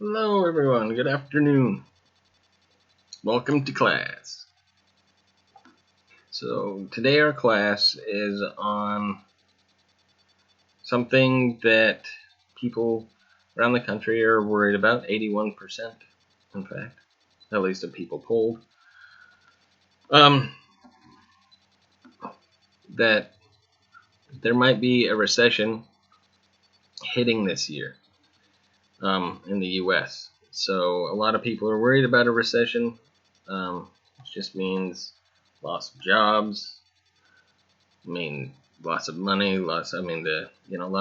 Hello everyone, good afternoon. Welcome to class. So today our class is on something that people around the country are worried about, 81% in fact, at least of people polled. That there might be a recession hitting this year in the US. So a lot of people are worried about a recession. It just means loss of jobs. Lots of money. A lot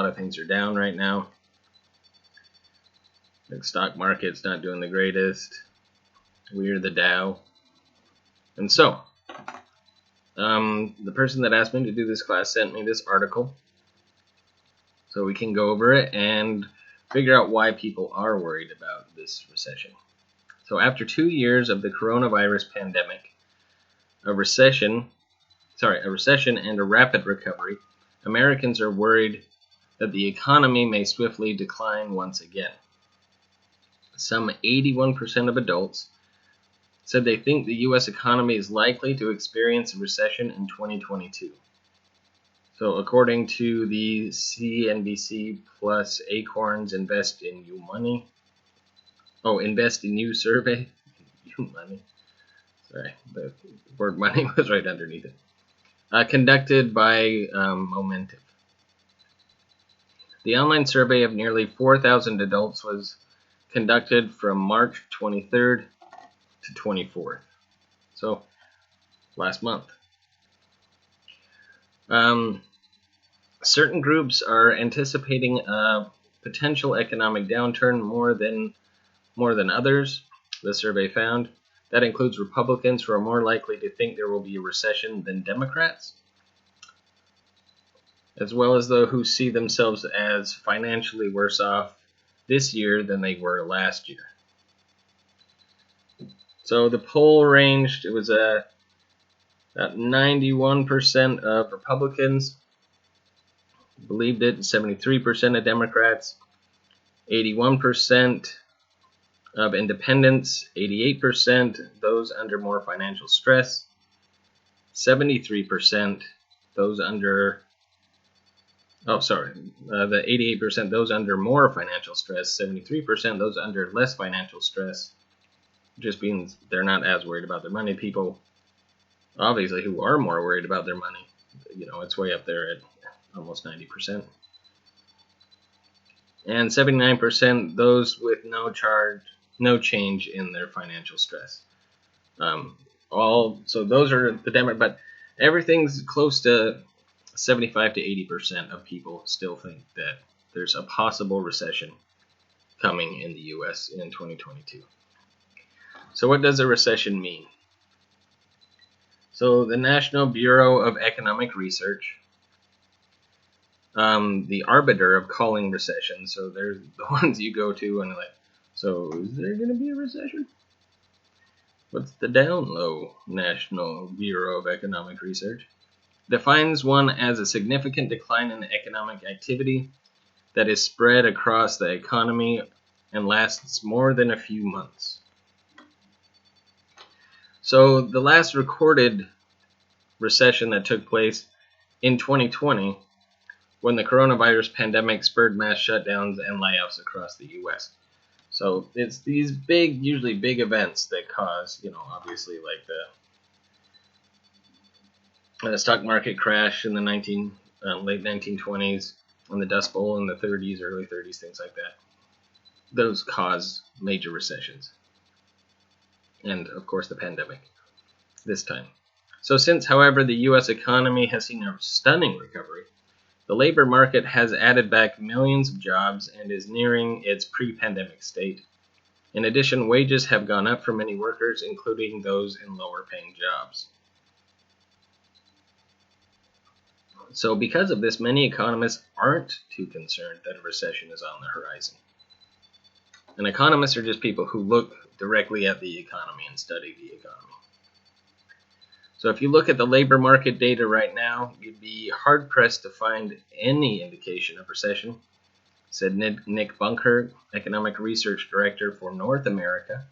of things are down right now. The stock market's not doing the greatest. We're the Dow. And so, the person that asked me to do this class sent me this article, so we can go over it and figure out why people are worried about this recession. So after 2 years of the coronavirus pandemic, a recession and a rapid recovery, Americans are worried that the economy may swiftly decline once again. Some 81% of adults said they think the U.S. economy is likely to experience a recession in 2022. So according to the CNBC plus Acorns Invest in You survey, You Money. Sorry, the word money was right underneath it. Conducted by Momentive. The online survey of nearly 4,000 adults was conducted from March 23rd to 24th. So, last month. Certain groups are anticipating a potential economic downturn more than others, the survey found. That includes Republicans, who are more likely to think there will be a recession than Democrats, as well as those who see themselves as financially worse off this year than they were last year. So the poll ranged, it was about 91% of Republicans believed it, 73% of Democrats, 81% of independents, 88% those under more financial stress, 73% those under the 88% those under more financial stress, 73% those under less financial stress. Just means they're not as worried about their money. People, obviously, who are more worried about their money, it's way up there at almost 90%. And 79% those with no change in their financial stress. So those are the Democrats, but everything's close to 75 to 80% of people still think that there's a possible recession coming in the U.S. in 2022. So what does a recession mean? So the National Bureau of Economic Research, the arbiter of calling recession, so they're the ones you go to and like, so is there going to be a recession? What's the down low? National Bureau of Economic Research defines one as a significant decline in economic activity that is spread across the economy and lasts more than a few months. So the last recorded recession that took place in 2020, when the coronavirus pandemic spurred mass shutdowns and layoffs across the U.S. So it's these usually big events that cause, obviously like the stock market crash in the late 1920s, and the Dust Bowl in the 30s, early 30s, things like that. Those cause major recessions. And, of course, the pandemic this time. So since, however, the U.S. economy has seen a stunning recovery, the labor market has added back millions of jobs and is nearing its pre-pandemic state. In addition, wages have gone up for many workers, including those in lower-paying jobs. So because of this, many economists aren't too concerned that a recession is on the horizon. And economists are just people who look directly at the economy and study the economy. So if you look at the labor market data right now, you'd be hard-pressed to find any indication of recession. said Nick Bunker, Economic Research Director for North America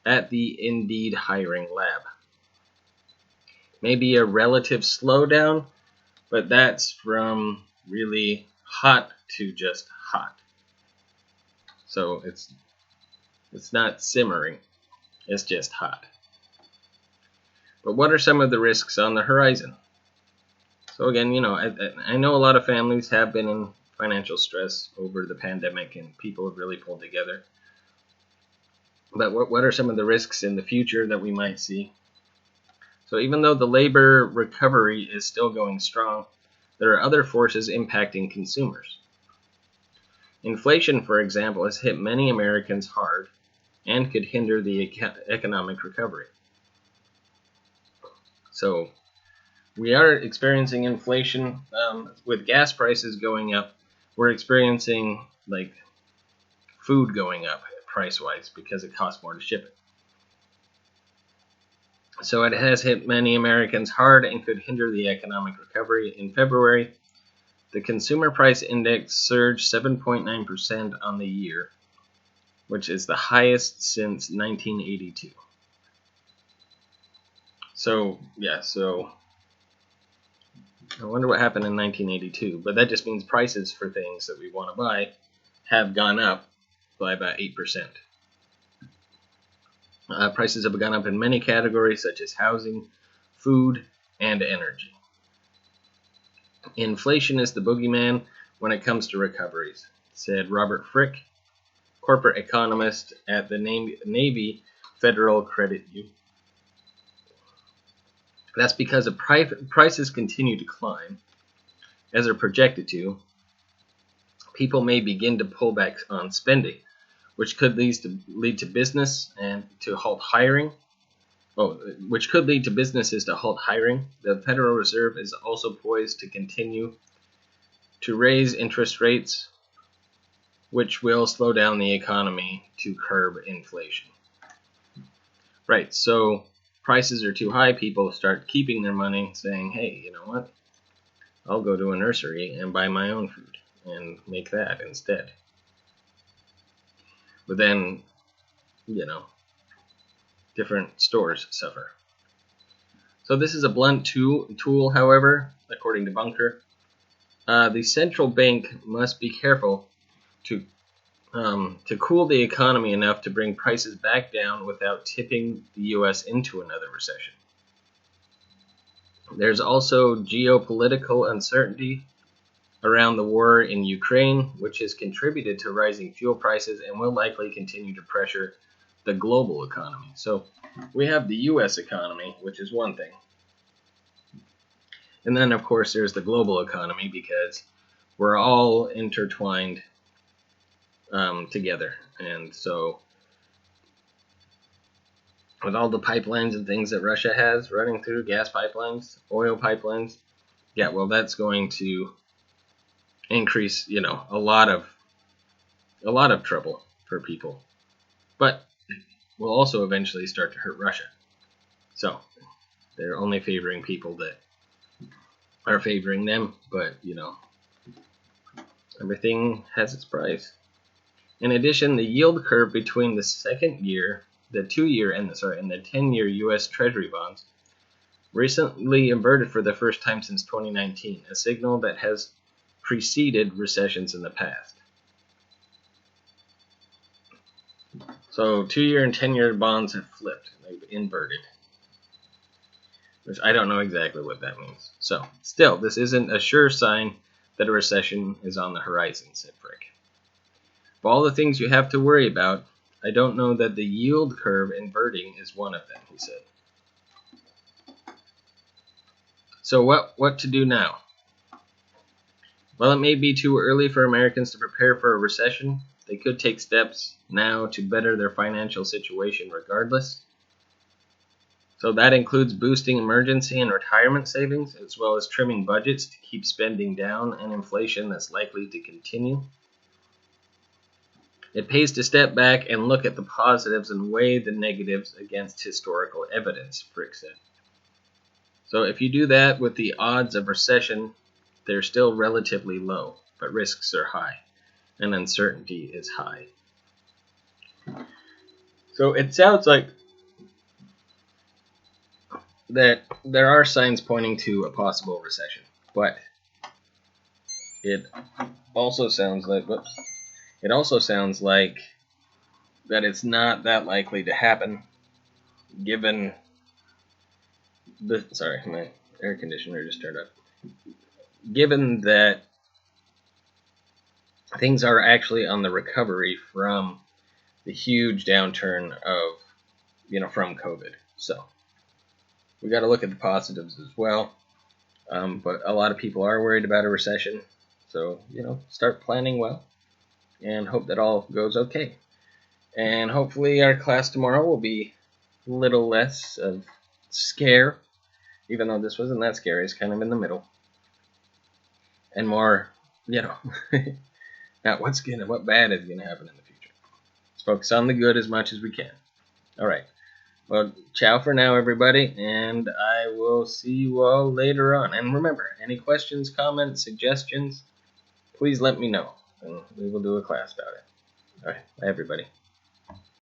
at the Indeed Hiring Lab. Maybe a relative slowdown, but that's from really hot to just hot. So it's not simmering, it's just hot. But what are some of the risks on the horizon? So again, I know a lot of families have been in financial stress over the pandemic and people have really pulled together. But what are some of the risks in the future that we might see? So even though the labor recovery is still going strong, there are other forces impacting consumers. Inflation, for example, has hit many Americans hard and could hinder the economic recovery. So we are experiencing inflation with gas prices going up. We're experiencing like food going up price-wise because it costs more to ship it. So it has hit many Americans hard and could hinder the economic recovery. In February, the Consumer Price Index surged 7.9% on the year, which is the highest since 1982. So I wonder what happened in 1982, but that just means prices for things that we want to buy have gone up by about 8%. Prices have gone up in many categories such as housing, food, and energy. Inflation is the boogeyman when it comes to recoveries, said Robert Frick, corporate economist at the Navy Federal Credit Union. That's because if prices continue to climb, as they're projected to, people may begin to pull back on spending, which could lead to business and to halt hiring. Which could lead to businesses to halt hiring. The Federal Reserve is also poised to continue to raise interest rates, which will slow down the economy to curb inflation. Right, so prices are too high, people start keeping their money, saying, hey, you know what? I'll go to a nursery and buy my own food and make that instead. But then, different stores suffer. So this is a blunt tool, however, according to Bunker. The central bank must be careful to cool the economy enough to bring prices back down without tipping the U.S. into another recession. There's also geopolitical uncertainty around the war in Ukraine, which has contributed to rising fuel prices and will likely continue to pressure the global economy. So we have the U.S. economy, which is one thing. And then, of course, there's the global economy because we're all intertwined together. And so with all the pipelines and things that Russia has running through, gas pipelines, oil pipelines, that's going to increase, a lot of trouble for people. But will also eventually start to hurt Russia. So they're only favoring people that are favoring them, but everything has its price. In addition, the yield curve between the 2-year and the 10-year U.S. Treasury bonds recently inverted for the first time since 2019, a signal that has preceded recessions in the past. So 2-year and 10-year bonds have flipped. They've inverted. Which I don't know exactly what that means. So, still, this isn't a sure sign that a recession is on the horizon, said Frick. Of all the things you have to worry about, I don't know that the yield curve inverting is one of them, he said. So what to do now? Well, it may be too early for Americans to prepare for a recession. They could take steps now to better their financial situation regardless. So that includes boosting emergency and retirement savings, as well as trimming budgets to keep spending down and inflation that's likely to continue. It pays to step back and look at the positives and weigh the negatives against historical evidence, Frick said. So if you do that with the odds of recession, they're still relatively low, but risks are high. and uncertainty is high. So it sounds like that there are signs pointing to a possible recession, but it also sounds like that it's not that likely to happen, given my air conditioner just turned up. Given that things are actually on the recovery from the huge downturn of, from COVID. So we got to look at the positives as well. But a lot of people are worried about a recession. So, start planning well and hope that all goes okay. And hopefully our class tomorrow will be a little less of scare, even though this wasn't that scary. It's kind of in the middle. And more, not what bad is going to happen in the future. Let's focus on the good as much as we can. All right. Well, ciao for now, everybody, and I will see you all later on. And remember, any questions, comments, suggestions, please let me know, and we will do a class about it. All right. Bye, everybody.